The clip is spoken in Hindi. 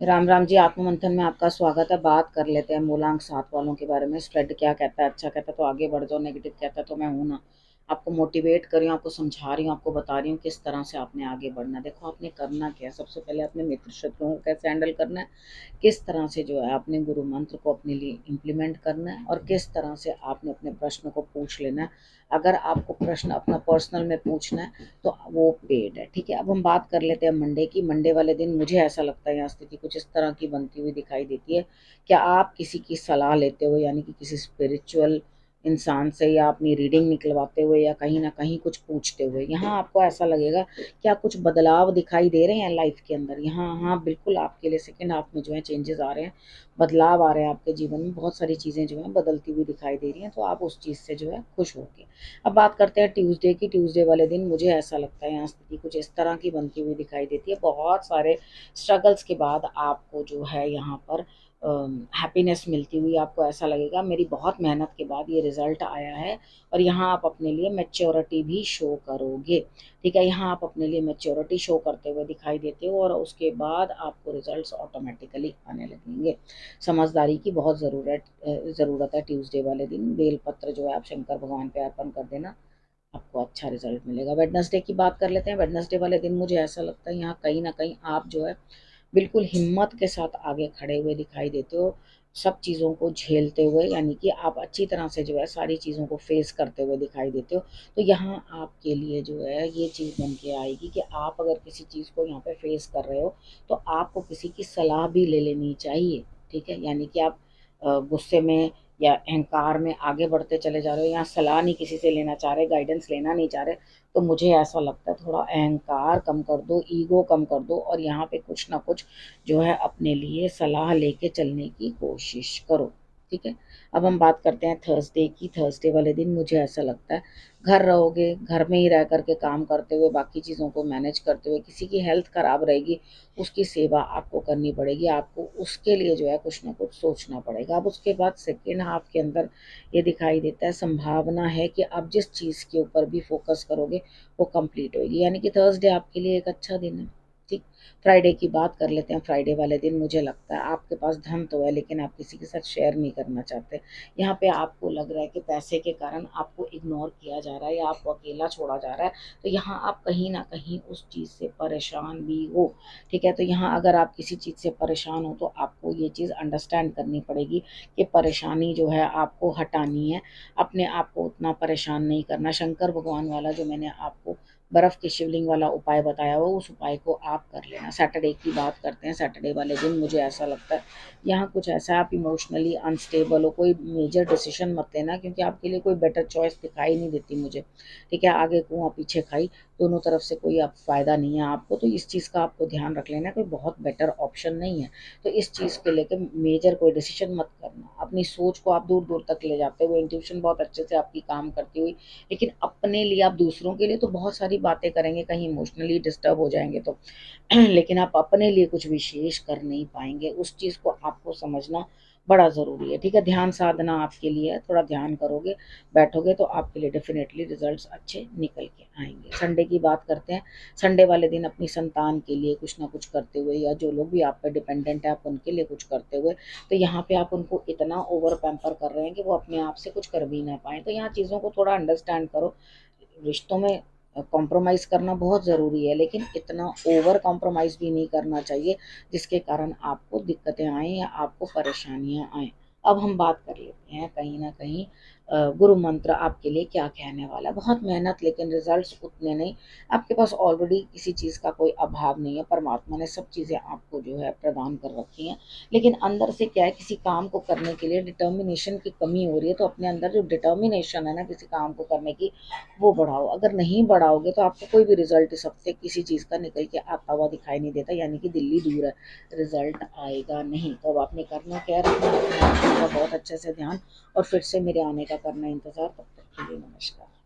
राम राम जी। आत्म मंथन में आपका स्वागत है। बात कर लेते हैं मूलांक 7 वालों के बारे में। स्प्रेड क्या कहता है? अच्छा कहता है तो आगे बढ़ जाओ, नेगेटिव कहता है तो मैं हूं ना। आपको मोटिवेट कर रही हूँ, आपको समझा रही हूँ, आपको बता रही हूँ किस तरह से आपने आगे बढ़ना है। देखो, आपने करना क्या है। सबसे पहले अपने मित्र शत्रुओं को कैसे हैंडल करना है, किस तरह से जो है अपने गुरु मंत्र को अपने लिए इम्प्लीमेंट करना है, और किस तरह से आपने अपने प्रश्न को पूछ लेना है। अगर आपको प्रश्न अपना पर्सनल में पूछना है तो वो पेड है, ठीक है। अब हम बात कर लेते हैं मंडे की। मंडे वाले दिन मुझे ऐसा लगता है यहाँ स्थिति कुछ इस तरह की बनती हुई दिखाई देती है। क्या आप किसी की सलाह लेते हो, यानी कि किसी स्पिरिचुअल इंसान से, या अपनी रीडिंग निकलवाते हुए, या कहीं ना कहीं कुछ पूछते हुए, यहाँ आपको ऐसा लगेगा क्या कुछ बदलाव दिखाई दे रहे हैं लाइफ के अंदर। यहाँ हाँ, बिल्कुल आपके लिए सेकेंड हाफ में जो है चेंजेस आ रहे हैं, बदलाव आ रहे हैं आपके जीवन में। बहुत सारी चीज़ें जो हैं बदलती हुई दिखाई दे रही हैं, तो आप उस चीज़ से जो है खुश होंगे। अब बात करते हैं ट्यूसडे की। ट्यूसडे वाले दिन मुझे ऐसा लगता है यहाँ स्थिति कुछ इस तरह की बनती हुई दिखाई देती है। बहुत सारे स्ट्रगल्स के बाद आपको जो है यहाँ पर हैप्पीनेस मिलती हुई आपको ऐसा लगेगा मेरी बहुत मेहनत के बाद ये रिजल्ट आया है। और यहाँ आप अपने लिए मैच्योरिटी भी शो करोगे, ठीक है। यहाँ आप अपने लिए मैच्योरिटी शो करते हुए दिखाई देते हो, और उसके बाद आपको रिजल्ट्स ऑटोमेटिकली आने लगेंगे। समझदारी की बहुत ज़रूरत है ट्यूसडे वाले दिन। बेलपत्र जो है आप शंकर भगवान पे अर्पण कर देना, आपको अच्छा रिजल्ट मिलेगा। वेडनेसडे की बात कर लेते हैं। वेडनेसडे वाले दिन मुझे ऐसा लगता है यहाँ कहीं ना कहीं आप जो है बिल्कुल हिम्मत के साथ आगे खड़े हुए दिखाई देते हो, सब चीज़ों को झेलते हुए, यानी कि आप अच्छी तरह से जो है सारी चीज़ों को फेस करते हुए दिखाई देते हो। तो यहाँ आपके लिए जो है ये चीज़ बन के आएगी कि आप अगर किसी चीज़ को यहाँ पे फेस कर रहे हो तो आपको किसी की सलाह भी ले लेनी चाहिए, ठीक है। यानी कि आप गुस्से में या अहंकार में आगे बढ़ते चले जा रहे हो, यहाँ सलाह नहीं किसी से लेना चाह रहे, गाइडेंस लेना नहीं चाह रहे, तो मुझे ऐसा लगता है थोड़ा अहंकार कम कर दो, ईगो कम कर दो, और यहाँ पे कुछ ना कुछ जो है अपने लिए सलाह लेके चलने की कोशिश करो, ठीक है। अब हम बात करते हैं थर्सडे की। थर्सडे वाले दिन मुझे ऐसा लगता है घर रहोगे, घर में ही रह करके काम करते हुए, बाकी चीज़ों को मैनेज करते हुए, किसी की हेल्थ ख़राब रहेगी उसकी सेवा आपको करनी पड़ेगी, आपको उसके लिए जो है कुछ ना कुछ सोचना पड़ेगा। अब उसके बाद सेकेंड हाफ के अंदर ये दिखाई देता है, संभावना है कि आप जिस चीज़ के ऊपर भी फोकस करोगे वो कंप्लीट होगी, यानी कि थर्सडे आपके लिए एक अच्छा दिन है, ठीक। फ्राइडे की बात कर लेते हैं। फ्राइडे वाले दिन मुझे लगता है आपके पास धन तो है, लेकिन आप किसी के साथ शेयर नहीं करना चाहते। यहाँ पे आपको लग रहा है कि पैसे के कारण आपको इग्नोर किया जा रहा है या आपको अकेला छोड़ा जा रहा है, तो यहाँ आप कहीं ना कहीं उस चीज़ से परेशान भी हो, ठीक है। तो यहाँ अगर आप किसी चीज़ से परेशान हो तो आपको ये चीज़ अंडरस्टैंड करनी पड़ेगी कि परेशानी जो है आपको हटानी है, अपने आप को उतना परेशान नहीं करना। शंकर भगवान वाला जो मैंने आपको बर्फ़ के शिवलिंग वाला उपाय बताया हो, उस उपाय को आप कर लेना। सैटरडे की बात करते हैं। सैटरडे वाले दिन मुझे ऐसा लगता है यहाँ कुछ ऐसा है, आप इमोशनली अनस्टेबल हो, कोई मेजर डिसीजन मत लेना, क्योंकि आपके लिए कोई बेटर चॉइस दिखाई नहीं देती मुझे, ठीक है। आगे कुआं पीछे खाई, दोनों तरफ से कोई अब फ़ायदा नहीं है आपको, तो इस चीज़ का आपको ध्यान रख लेना, कोई बहुत बेटर ऑप्शन नहीं है। तो इस चीज़ को लेकर मेजर कोई डिसीजन मत करना। अपनी सोच को आप दूर दूर तक ले जाते हुए, इंट्यूशन बहुत अच्छे से आपकी काम करती हुई, लेकिन अपने लिए आप दूसरों के लिए तो बहुत सारी बातें करेंगे, कहीं इमोशनली डिस्टर्ब हो जाएंगे तो लेकिन आप अपने लिए कुछ विशेष कर नहीं पाएंगे। उस चीज़ को आपको समझना बड़ा ज़रूरी है, ठीक है। ध्यान साधना आपके लिए है, थोड़ा ध्यान करोगे, बैठोगे, तो आपके लिए डेफिनेटली रिजल्ट्स अच्छे निकल के आएंगे। संडे की बात करते हैं। संडे वाले दिन अपनी संतान के लिए कुछ ना कुछ करते हुए, या जो लोग भी आप पे डिपेंडेंट है आप उनके लिए कुछ करते हुए, तो यहाँ पे आप उनको इतना ओवर पैम्पर कर रहे हैं कि वो अपने आप से कुछ कर भी ना पाएँ। तो यहाँ चीज़ों को थोड़ा अंडरस्टैंड करो। रिश्तों में कॉम्प्रोमाइज़ करना बहुत ज़रूरी है, लेकिन इतना ओवर कॉम्प्रोमाइज़ भी नहीं करना चाहिए जिसके कारण आपको दिक्कतें आएँ या आपको परेशानियाँ आएँ। अब हम बात कर लेते हैं कहीं न कहीं गुरु मंत्र आपके लिए क्या कहने वाला है। बहुत मेहनत, लेकिन रिज़ल्ट्स उतने नहीं। आपके पास ऑलरेडी किसी चीज़ का कोई अभाव नहीं है, परमात्मा ने सब चीज़ें आपको जो है प्रदान कर रखी हैं। लेकिन अंदर से क्या है, किसी काम को करने के लिए डिटर्मिनेशन की कमी हो रही है, तो अपने अंदर जो डिटर्मिनेशन है ना किसी काम को करने की, वो बढ़ाओ। अगर नहीं बढ़ाओगे तो आपको कोई भी रिजल्ट इस हफ्ते किसी चीज़ का निकल के आता हुआ दिखाई नहीं देता, यानी कि दिल्ली दूर है, रिजल्ट आएगा नहीं। तो अब आपने करना क्या है, रखना अपने आप का बहुत अच्छे से ध्यान, और फिर से मेरे आने का करना इंतज़ार। तब तक के लिए नमस्कार।